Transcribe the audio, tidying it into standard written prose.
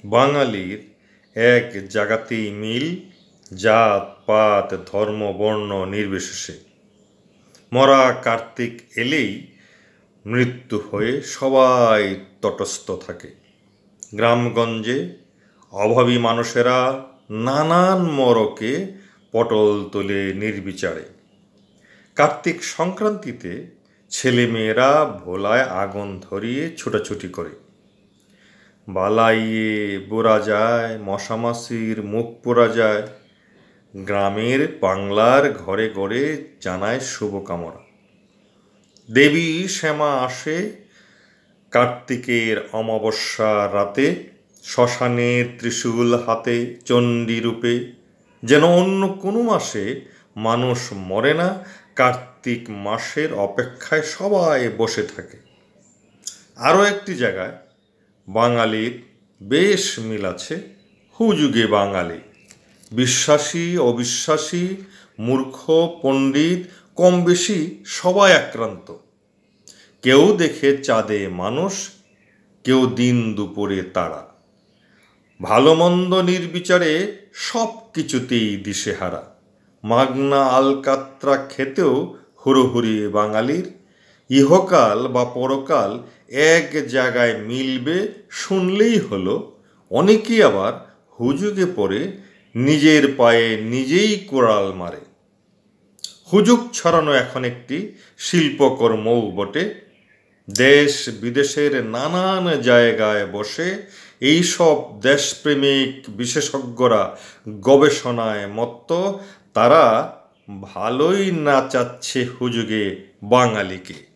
বাঙালির এক জাগাতেই মিল, জাত পাত ধর্ম বর্ণ নির্বিশেষে। মরা কার্তিক এলেই মৃত্যু হয়ে সবাই তটস্থ থাকে। গ্রামগঞ্জে অভাবী মানুষেরা নানান মরকে পটল তোলে নির্বিচারে। কার্তিক সংক্রান্তিতে ছেলেমেয়েরা ভোলায় আগুন ধরিয়ে ছোটাছুটি করে। বালাইয়ে বোরা যায়, মশামাছির মুখ পোড়া যায়। গ্রামের বাংলার ঘরে ঘরে জানায় শুভকামনা। দেবী শ্যামা আসে কার্তিকের অমাবস্যা রাতে, শ্মশানের ত্রিশূল হাতে চণ্ডী রূপে। যেন অন্য কোনো মাসে মানুষ মরে না, কার্তিক মাসের অপেক্ষায় সবাই বসে থাকে। আরও একটি জায়গায় বাঙালির বেশ মিল আছে, হুযুগে বাঙালি। বিশ্বাসী অবিশ্বাসী, মূর্খ পণ্ডিত কম বেশি সবাই আক্রান্ত। কেউ দেখে চাঁদে মানুষ, কেউ দিন দুপুরে তারা। ভালো মন্দ নির্বিচারে সব কিছুতেই দিশেহারা। মাগনা আলকাত্রা খেতেও হুড়োহুড়ি বাঙালির। ইহকাল বা পরকাল এক জায়গায় মিলবে শুনলেই হলো। অনেকেই আবার হুজুগে পড়ে নিজের পায়ে নিজেই কোড়াল মারে। হুজুগ ছড়ানো এখন একটি শিল্পকর্মও বটে। দেশ বিদেশের নানান জায়গায় বসে এইসব দেশপ্রেমিক বিশেষজ্ঞরা গবেষণায় মত্ত। তারা ভালোই নাচাচ্ছে হুজুগে বাঙালিকে।